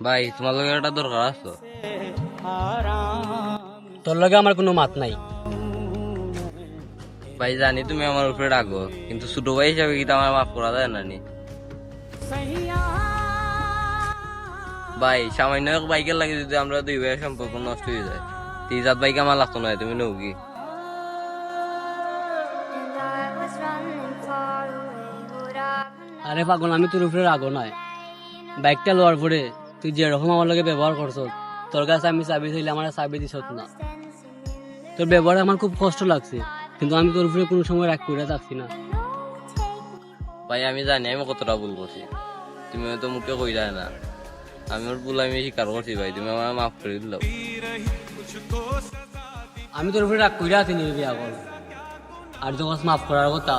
ভাই তোমার লগে একটা দরকার আছে। তোর লগে আমার কোনো মাত নাই। ভাই জানি তুমি আমার উপরে রাগো, কিন্তু ছোট ভাই হিসাবে কি আমার মাফ করা যায় না নি? ভাই সামান্য এক বাইকের লাগে যদি আমরা দুই ভাইয়ের সম্পর্ক নষ্ট হয়ে যায়, তিজাত বাইক আমার লাগতো না, তুমি নেও কি? আরে পাগল, আমি তোর উপরে রাগো নয়। বাইকটা লওয়ার পরে তুই যেরকম আমার লগে ব্যবহার করছ, তোর কাছে আমি চাবি চাইলে আমার চাবি দিস না। তোর ব্যবহারে আমার খুব কষ্ট লাগছে, কিন্তু আমি তোর উপরে কোনো সময় রাগ করে থাকছি না। ভাই আমি জানি আমি কতটা ভুল করছি, তুমি হয়তো মুখে কই যায় না। আমি ওর ভুল আমি স্বীকার করছি ভাই, তুমি আমার মাফ করে দিলাম। আমি তোর উপরে রাগ করে আছি নি বিয়া কর, আর যখন মাফ করার কথা